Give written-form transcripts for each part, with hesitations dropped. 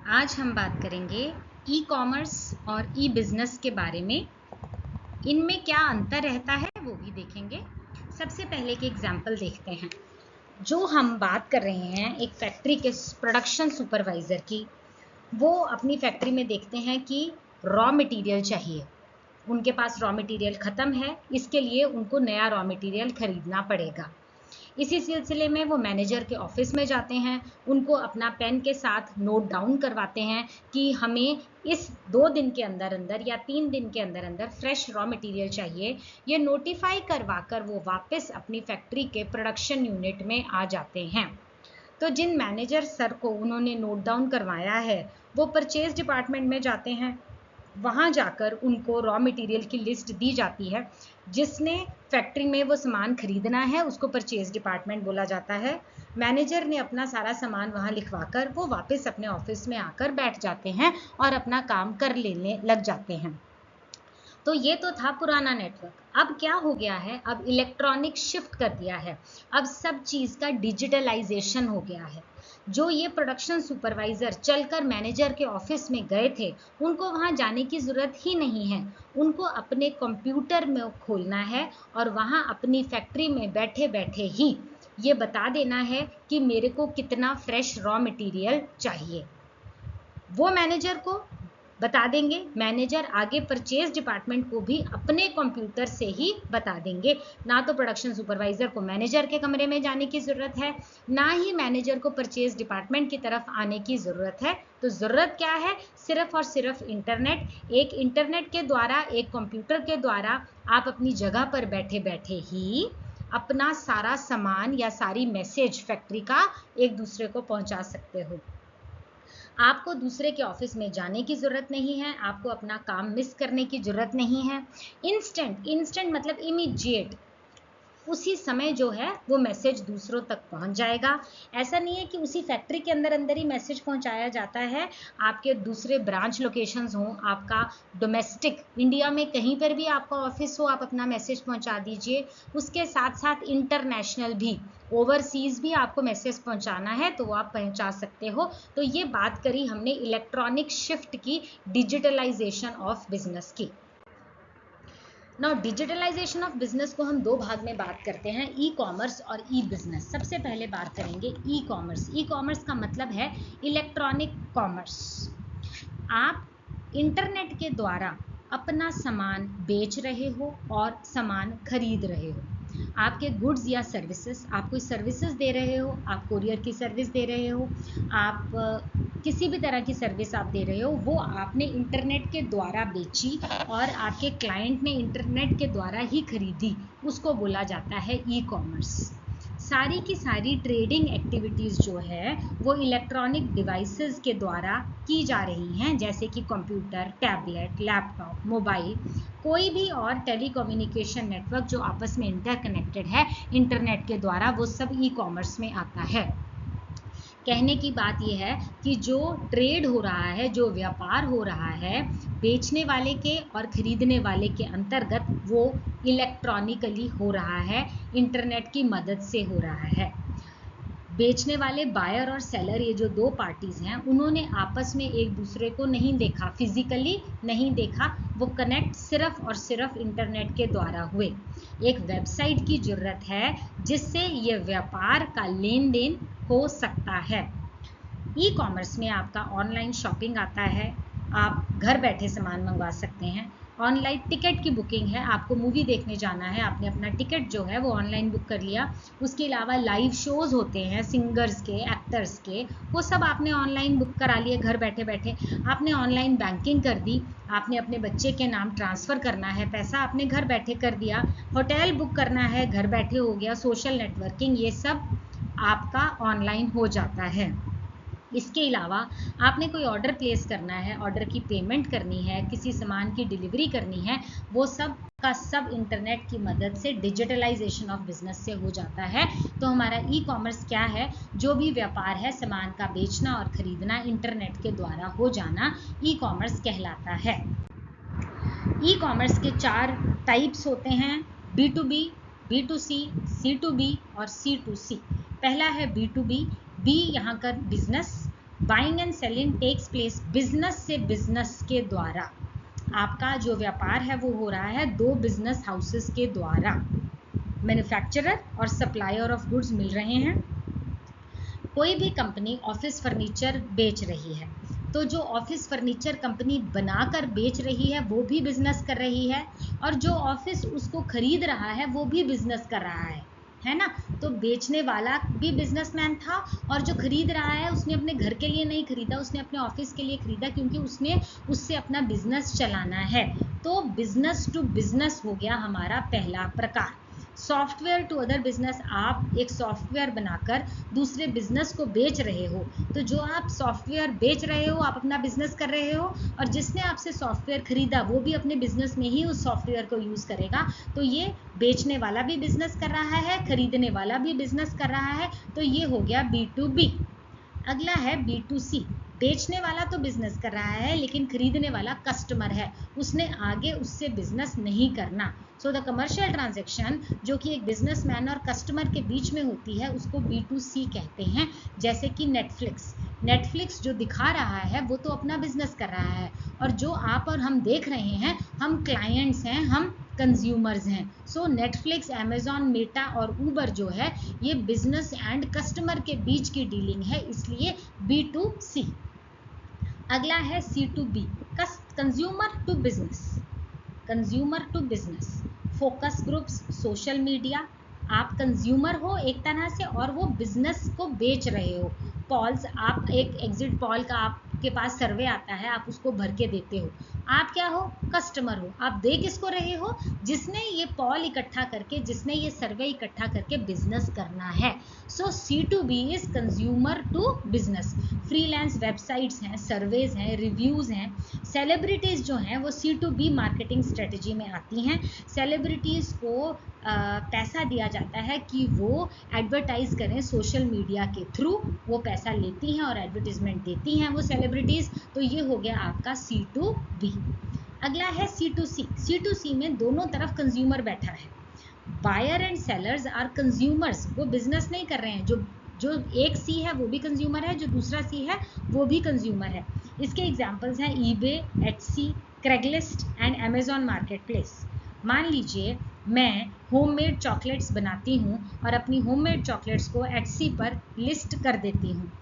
आज हम बात करेंगे ई कॉमर्स और ई बिजनेस के बारे में। इनमें क्या अंतर रहता है वो भी देखेंगे। सबसे पहले एक एग्जाम्पल देखते हैं। जो हम बात कर रहे हैं एक फैक्ट्री के प्रोडक्शन सुपरवाइजर की, वो अपनी फैक्ट्री में देखते हैं कि रॉ मटेरियल चाहिए। उनके पास रॉ मटेरियल ख़त्म है, इसके लिए उनको नया रॉ मटेरियल खरीदना पड़ेगा। इसी सिलसिले में वो मैनेजर के ऑफिस में जाते हैं, उनको अपना पेन के साथ नोट डाउन करवाते हैं कि हमें इस 2 दिन के अंदर अंदर या 3 दिन के अंदर अंदर फ्रेश रॉ मटेरियल चाहिए। ये नोटिफाई करवा कर वो वापस अपनी फैक्ट्री के प्रोडक्शन यूनिट में आ जाते हैं। तो जिन मैनेजर सर को उन्होंने नोट डाउन करवाया है वो परचेज डिपार्टमेंट में जाते हैं। वहाँ जाकर उनको रॉ मटेरियल की लिस्ट दी जाती है। जिसने फैक्ट्री में वो सामान खरीदना है उसको परचेज डिपार्टमेंट बोला जाता है। मैनेजर ने अपना सारा सामान वहाँ लिखवाकर वो वापस अपने ऑफिस में आकर बैठ जाते हैं और अपना काम कर लेने लग जाते हैं। तो ये तो था पुराना नेटवर्क। अब क्या हो गया है, अब इलेक्ट्रॉनिक शिफ्ट कर दिया है। अब सब चीज़ का डिजिटलाइजेशन हो गया है। जो ये प्रोडक्शन सुपरवाइजर चलकर मैनेजर के ऑफिस में गए थे, उनको वहाँ जाने की ज़रूरत ही नहीं है। उनको अपने कंप्यूटर में खोलना है और वहाँ अपनी फैक्ट्री में बैठे बैठे ही ये बता देना है कि मेरे को कितना फ्रेश रॉ मटेरियल चाहिए। वो मैनेजर को बता देंगे, मैनेजर आगे परचेज डिपार्टमेंट को भी अपने कंप्यूटर से ही बता देंगे। ना तो प्रोडक्शन सुपरवाइजर को मैनेजर के कमरे में जाने की ज़रूरत है, ना ही मैनेजर को परचेज डिपार्टमेंट की तरफ आने की ज़रूरत है। तो ज़रूरत क्या है, सिर्फ और सिर्फ इंटरनेट। एक इंटरनेट के द्वारा, एक कंप्यूटर के द्वारा आप अपनी जगह पर बैठे बैठे ही अपना सारा सामान या सारी मैसेज फैक्ट्री का एक दूसरे को पहुंचा सकते हो। आपको दूसरे के ऑफिस में जाने की ज़रूरत नहीं है, आपको अपना काम मिस करने की ज़रूरत नहीं है। इंस्टेंट मतलब इमीडिएट, उसी समय जो है वो मैसेज दूसरों तक पहुंच जाएगा। ऐसा नहीं है कि उसी फैक्ट्री के अंदर अंदर ही मैसेज पहुंचाया जाता है। आपके दूसरे ब्रांच लोकेशंस हों, आपका डोमेस्टिक इंडिया में कहीं पर भी आपका ऑफिस हो, आप अपना मैसेज पहुंचा दीजिए। उसके साथ साथ इंटरनेशनल भी, ओवरसीज़ भी आपको मैसेज पहुंचाना है तो वो आप पहुंचा सकते हो। तो ये बात करी हमने इलेक्ट्रॉनिक शिफ्ट की, डिजिटलाइजेशन ऑफ बिजनेस की। नाउ डिजिटलाइजेशन ऑफ बिजनेस को हम 2 भाग में बात करते हैं, ई कॉमर्स और ई बिजनेस। सबसे पहले बात करेंगे ई कॉमर्स। ई कॉमर्स का मतलब है इलेक्ट्रॉनिक कॉमर्स। आप इंटरनेट के द्वारा अपना सामान बेच रहे हो और सामान खरीद रहे हो। आपके गुड्स या सर्विसेज, आप कोई सर्विसेज दे रहे हो, आप कोरियर की सर्विस दे रहे हो, आप किसी भी तरह की सर्विस आप दे रहे हो, वो आपने इंटरनेट के द्वारा बेची और आपके क्लाइंट ने इंटरनेट के द्वारा ही खरीदी, उसको बोला जाता है ई कॉमर्स। सारी की सारी ट्रेडिंग एक्टिविटीज़ जो है वो इलेक्ट्रॉनिक डिवाइसेस के द्वारा की जा रही हैं, जैसे कि कंप्यूटर, टैबलेट, लैपटॉप, मोबाइल, कोई भी और टेलीकम्युनिकेशन नेटवर्क जो आपस में इंटरकनेक्टेड है इंटरनेट के द्वारा, वो सब ई कॉमर्स में आता है। कहने की बात यह है कि जो ट्रेड हो रहा है, जो व्यापार हो रहा है बेचने वाले के और खरीदने वाले के अंतर्गत, वो इलेक्ट्रॉनिकली हो रहा है, इंटरनेट की मदद से हो रहा है। बेचने वाले बायर और सेलर, ये जो 2 पार्टीज हैं, उन्होंने आपस में एक दूसरे को नहीं देखा, फिजिकली नहीं देखा, वो कनेक्ट सिर्फ और सिर्फ इंटरनेट के द्वारा हुए। एक वेबसाइट की जरूरत है जिससे ये व्यापार का लेन देन हो सकता है। ई कॉमर्स में आपका ऑनलाइन शॉपिंग आता है, आप घर बैठे सामान मंगवा सकते हैं। ऑनलाइन टिकट की बुकिंग है, आपको मूवी देखने जाना है, आपने अपना टिकट जो है वो ऑनलाइन बुक कर लिया। उसके अलावा लाइव शोज़ होते हैं सिंगर्स के, एक्टर्स के, वो सब आपने ऑनलाइन बुक करा लिए घर बैठे बैठे। आपने ऑनलाइन बैंकिंग कर दी, आपने अपने बच्चे के नाम ट्रांसफ़र करना है, पैसा आपने घर बैठे कर दिया। होटल बुक करना है, घर बैठे हो गया। सोशल नेटवर्किंग, ये सब आपका ऑनलाइन हो जाता है। इसके अलावा आपने कोई ऑर्डर प्लेस करना है, ऑर्डर की पेमेंट करनी है, किसी सामान की डिलीवरी करनी है, वो सब का सब इंटरनेट की मदद से डिजिटलाइजेशन ऑफ बिजनेस से हो जाता है। तो हमारा ई कॉमर्स क्या है, जो भी व्यापार है, सामान का बेचना और खरीदना इंटरनेट के द्वारा हो जाना, ई कॉमर्स कहलाता है। ई कॉमर्स के 4 टाइप्स होते हैं, B2B, B2C, C2B और C2C। पहला है B2B। बी यहाँ का business, buying and selling takes place business से बिजनेस के द्वारा। आपका जो व्यापार है वो हो रहा है दो बिजनेस हाउसेस के द्वारा। मैन्युफैक्चरर और सप्लायर ऑफ गुड्स मिल रहे हैं। कोई भी कंपनी ऑफिस फर्नीचर बेच रही है, तो जो ऑफिस फर्नीचर कंपनी बनाकर बेच रही है वो भी बिजनेस कर रही है, और जो ऑफिस उसको खरीद रहा है वो भी बिजनेस कर रहा है ना। तो बेचने वाला भी बिजनेसमैन था, और जो खरीद रहा है उसने अपने घर के लिए नहीं खरीदा, उसने अपने ऑफिस के लिए खरीदा, क्योंकि उसने उससे अपना बिजनेस चलाना है। तो बिजनेस टू बिजनेस हो गया हमारा पहला प्रकार। सॉफ्टवेयर टू अदर बिजनेस, आप एक सॉफ्टवेयर बनाकर दूसरे बिजनेस को बेच रहे हो, तो जो आप सॉफ्टवेयर बेच रहे हो आप अपना बिजनेस कर रहे हो, और जिसने आपसे सॉफ्टवेयर खरीदा वो भी अपने बिजनेस में ही उस सॉफ्टवेयर को यूज करेगा। तो ये बेचने वाला भी बिजनेस कर रहा है, खरीदने वाला भी बिजनेस कर रहा है, तो ये हो गया B2B। अगला है B2C। बेचने वाला तो बिजनेस कर रहा है, लेकिन खरीदने वाला कस्टमर है, उसने आगे उससे बिजनेस नहीं करना। सो द कमर्शियल ट्रांजैक्शन जो कि एक बिजनेसमैन और कस्टमर के बीच में होती है उसको B2C कहते हैं। जैसे कि नेटफ्लिक्स जो दिखा रहा है वो तो अपना बिजनेस कर रहा है, और जो आप और हम देख रहे हैं हम क्लाइंट्स हैं, हम कंज्यूमर्स हैं। सो नेटफ्लिक्स, अमेजॉन, मेटा और ऊबर जो है ये बिजनेस एंड कस्टमर के बीच की डीलिंग है, इसलिए B2C। अगला है C2B, consumer to business. Focus groups, social media. आप कंज्यूमर हो एक तरह से, और वो बिजनेस को बेच रहे हो। पॉल्स, आप एक एग्जिट पॉल का आपके पास सर्वे आता है, आप उसको भर के देते हो, आप क्या हो, कस्टमर हो। आप दे किसको रहे हो, जिसने ये पॉल इकट्ठा करके, जिसने ये सर्वे इकट्ठा करके बिजनेस करना है। So C2B is consumer to business. Freelance websites हैं, सर्वेज हैं, रिव्यूज हैं। सेलिब्रिटीज जो हैं वो C2B मार्केटिंग स्ट्रेटजी में आती हैं। सेलिब्रिटीज को पैसा दिया जाता है कि वो एडवर्टाइज करें सोशल मीडिया के थ्रू, वो पैसा लेती हैं और एडवर्टीजमेंट देती हैं वो सेलिब्रिटीज। तो ये हो गया आपका C2B। अगला है C2C में दोनों तरफ कंज्यूमर बैठा है। Buyer and sellers are consumers, वो बिजनेस नहीं कर रहे हैं। जो एक C है वो भी कंज्यूमर है, जो दूसरा C है वो भी कंज्यूमर है। इसके एग्जांपल्स हैं eBay, Etsy, Craigslist and Amazon market place. मान लीजिए मैं होममेड चॉकलेट्स बनाती हूँ और अपनी होममेड चॉकलेट्स को Etsy पर लिस्ट कर देती हूँ।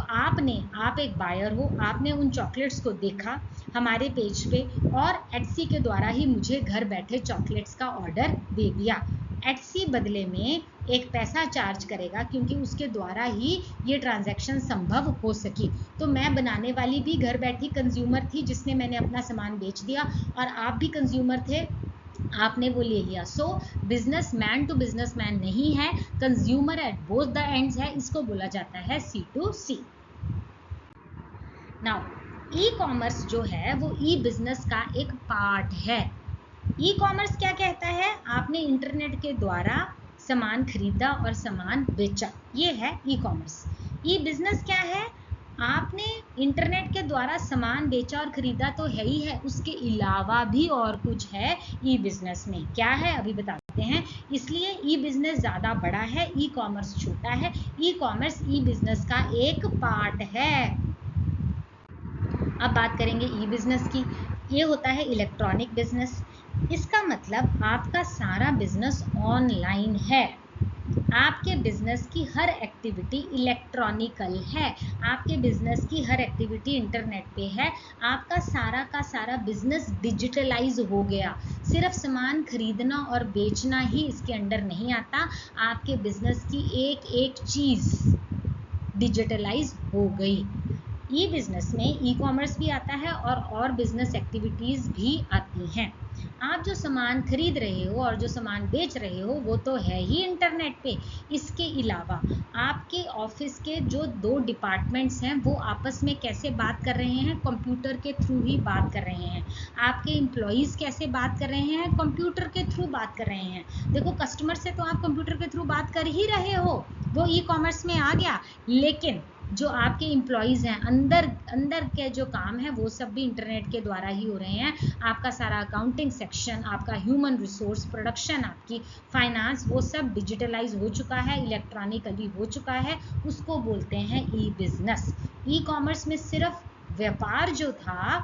आप एक बायर हो, आपने उन चॉकलेट्स को देखा हमारे पेज पे, और Etsy के द्वारा ही मुझे घर बैठे चॉकलेट्स का ऑर्डर दे दिया। Etsy बदले में एक पैसा चार्ज करेगा, क्योंकि उसके द्वारा ही ये ट्रांजैक्शन संभव हो सकी। तो मैं बनाने वाली भी घर बैठी कंज्यूमर थी, जिसने मैंने अपना सामान बेच दिया, और आप भी कंज्यूमर थे, आपने वो ले लिया। So business man to business man नहीं है, consumer at both the ends है, इसको बोला जाता है C2C। नाउ ई कॉमर्स जो है वो ई बिजनेस का एक पार्ट है। ई कॉमर्स क्या कहता है, आपने इंटरनेट के द्वारा सामान खरीदा और सामान बेचा, ये है ई कॉमर्स। ई बिजनेस क्या है, आपने इंटरनेट के द्वारा सामान बेचा और खरीदा तो है ही है, उसके अलावा भी और कुछ है ई बिजनेस में। क्या है अभी बताते हैं। इसलिए ई बिजनेस ज़्यादा बड़ा है, ई कॉमर्स छोटा है। ई कॉमर्स ई बिजनेस का एक पार्ट है। अब बात करेंगे ई बिजनेस की। ये होता है इलेक्ट्रॉनिक बिजनेस। इसका मतलब आपका सारा बिजनेस ऑनलाइन है। आपके बिजनेस की हर एक्टिविटी इलेक्ट्रॉनिकल है, आपके बिजनेस की हर एक्टिविटी इंटरनेट पे है। आपका सारा का सारा बिजनेस डिजिटलाइज हो गया। सिर्फ सामान खरीदना और बेचना ही इसके अंडर नहीं आता, आपके बिजनेस की एक एक चीज डिजिटलाइज हो गई। ई बिजनेस में ई कॉमर्स भी आता है और बिजनेस एक्टिविटीज भी आती हैं। आप जो सामान खरीद रहे हो और जो सामान बेच रहे हो वो तो है ही इंटरनेट पे। इसके अलावा आपके ऑफिस के जो दो डिपार्टमेंट्स हैं वो आपस में कैसे बात कर रहे हैं, कंप्यूटर के थ्रू ही बात कर रहे हैं। आपके एम्प्लॉइज कैसे बात कर रहे हैं, कंप्यूटर के थ्रू बात कर रहे हैं। देखो कस्टमर से तो आप कंप्यूटर के थ्रू बात कर ही रहे हो, वो ई कॉमर्स में आ गया। लेकिन जो आपके एम्प्लॉयज़ हैं, अंदर के जो काम है वो सब भी इंटरनेट के द्वारा ही हो रहे हैं। आपका सारा अकाउंटिंग सेक्शन, आपका ह्यूमन रिसोर्स, प्रोडक्शन, आपकी फाइनेंस, वो सब डिजिटलाइज हो चुका है, इलेक्ट्रॉनिकली हो चुका है। उसको बोलते हैं ई बिजनेस। ई कॉमर्स में सिर्फ व्यापार जो था,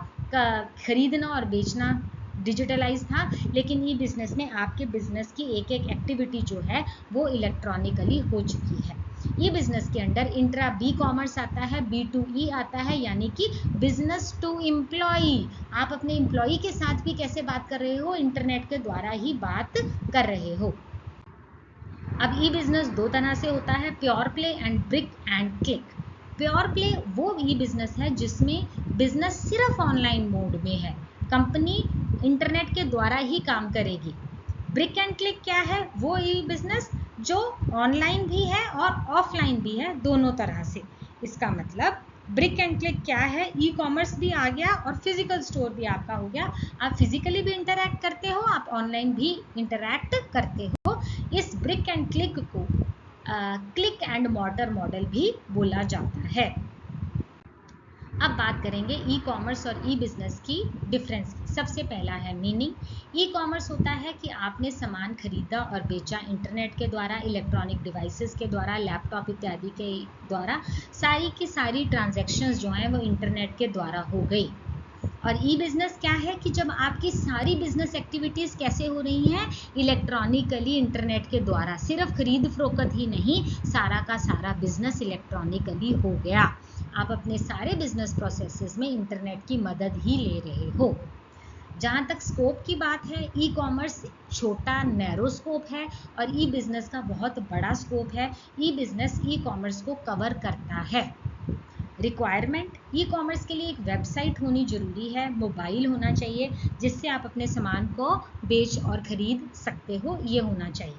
खरीदना और बेचना डिजिटलाइज था, लेकिन ई बिजनेस में आपके बिजनेस की एक एक एक्टिविटी जो है वो इलेक्ट्रॉनिकली हो चुकी है। ई बिजनेस के अंडर इंट्रा बी कॉमर्स आता है, B2E आता है, यानी कि बिजनेस टू एम्प्लॉई। आप अपने एम्प्लॉई के साथ भी कैसे बात कर रहे हो? इंटरनेट के द्वारा ही बात कर रहे हो। अब ई बिजनेस दो तरह से होता है, pure play and brick and click. Pure play वो ई बिजनेस है जिसमें बिजनेस सिर्फ ऑनलाइन मोड में है, कंपनी इंटरनेट के द्वारा ही काम करेगी। ब्रिक एंड क्लिक क्या है? वो ई बिजनेस जो ऑनलाइन भी है और ऑफलाइन भी है, दोनों तरह से। इसका मतलब ब्रिक एंड क्लिक क्या है? ई कॉमर्स भी आ गया और फिजिकल स्टोर भी आपका हो गया। आप फिजिकली भी इंटरैक्ट करते हो, आप ऑनलाइन भी इंटरैक्ट करते हो। इस ब्रिक एंड क्लिक को क्लिक एंड मॉर्टर मॉडल भी बोला जाता है। अब बात करेंगे ई कॉमर्स और ई बिजनेस की डिफरेंस की। सबसे पहला है मीनिंग। ई कॉमर्स होता है कि आपने सामान खरीदा और बेचा इंटरनेट के द्वारा, इलेक्ट्रॉनिक डिवाइसेस के द्वारा, लैपटॉप इत्यादि के द्वारा। सारी की सारी ट्रांजैक्शंस जो हैं वो इंटरनेट के द्वारा हो गई। और ई बिजनेस क्या है कि जब आपकी सारी बिजनेस एक्टिविटीज़ कैसे हो रही हैं? इलेक्ट्रॉनिकली, इंटरनेट के द्वारा। सिर्फ खरीद फरोख्त ही नहीं, सारा का सारा बिजनेस इलेक्ट्रॉनिकली हो गया। आप अपने सारे बिजनेस प्रोसेसेस में इंटरनेट की मदद ही ले रहे हो। जहाँ तक स्कोप की बात है, ई कॉमर्स छोटा नैरो स्कोप है और ई बिजनेस का बहुत बड़ा स्कोप है। ई बिजनेस ई कॉमर्स को कवर करता है। रिक्वायरमेंट, ई कॉमर्स के लिए एक वेबसाइट होनी जरूरी है, मोबाइल होना चाहिए जिससे आप अपने सामान को बेच और खरीद सकते हो, ये होना चाहिए।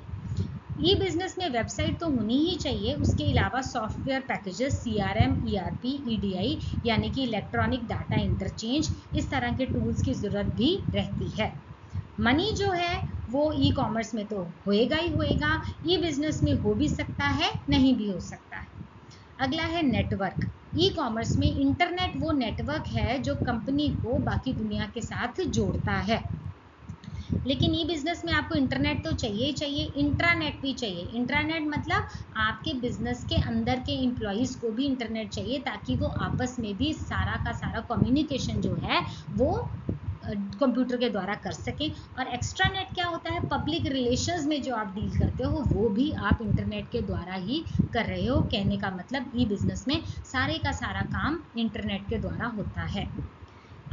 ई बिजनेस में वेबसाइट तो होनी ही चाहिए, उसके अलावा software packages, CRM, ERP, EDI यानी कि इलेक्ट्रॉनिक डाटा इंटरचेंज, इस तरह के टूल्स की ज़रूरत भी रहती है। मनी जो है वो ई कॉमर्स में तो होएगा ही होएगा, ई बिजनेस में हो भी सकता है, नहीं भी हो सकता है। अगला है नेटवर्क। ई कॉमर्स में इंटरनेट वो नेटवर्क है जो कंपनी को बाकी दुनिया के साथ जोड़ता है, लेकिन ई बिजनेस में आपको इंटरनेट तो चाहिए ही चाहिए, इंट्रानेट भी चाहिए। इंट्रानेट मतलब आपके बिजनेस के अंदर के एम्प्लॉयज़ को भी इंटरनेट चाहिए, ताकि वो आपस में भी सारा का सारा कम्युनिकेशन जो है वो कंप्यूटर के द्वारा कर सकें। और एक्स्ट्रानेट क्या होता है? पब्लिक रिलेशंस में जो आप डील करते हो वो भी आप इंटरनेट के द्वारा ही कर रहे हो। कहने का मतलब ई बिजनेस में सारे का सारा काम इंटरनेट के द्वारा होता है।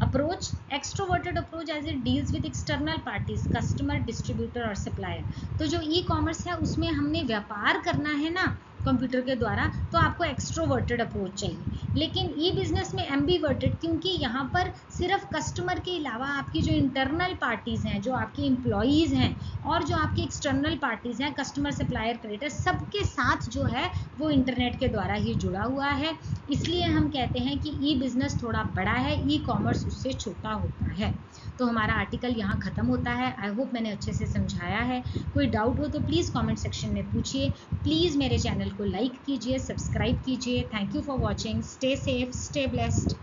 Approach, extroverted approach as it deals with external parties, customer, distributor और सप्लायर। तो जो ई कॉमर्स है उसमें हमने व्यापार करना है ना कंप्यूटर के द्वारा, तो आपको एक्सट्रोवर्टेड अप्रोच चाहिए। लेकिन ई बिजनेस में एम्बीवर्टेड, क्योंकि यहाँ पर सिर्फ कस्टमर के अलावा आपकी जो इंटरनल पार्टीज़ हैं, जो आपके एम्प्लॉयज़ हैं और जो आपकी एक्सटर्नल पार्टीज़ हैं, कस्टमर, सप्लायर, क्रेडिटर, सबके साथ जो है वो इंटरनेट के द्वारा ही जुड़ा हुआ है। इसलिए हम कहते हैं कि ई बिजनेस थोड़ा बड़ा है, ई कॉमर्स उससे छोटा होता है। तो हमारा आर्टिकल यहाँ ख़त्म होता है। आई होप मैंने अच्छे से समझाया है। कोई डाउट हो तो प्लीज़ कमेंट सेक्शन में पूछिए। प्लीज़ मेरे चैनल को लाइक कीजिए, सब्सक्राइब कीजिए। Thank you for watching. Stay safe, stay blessed.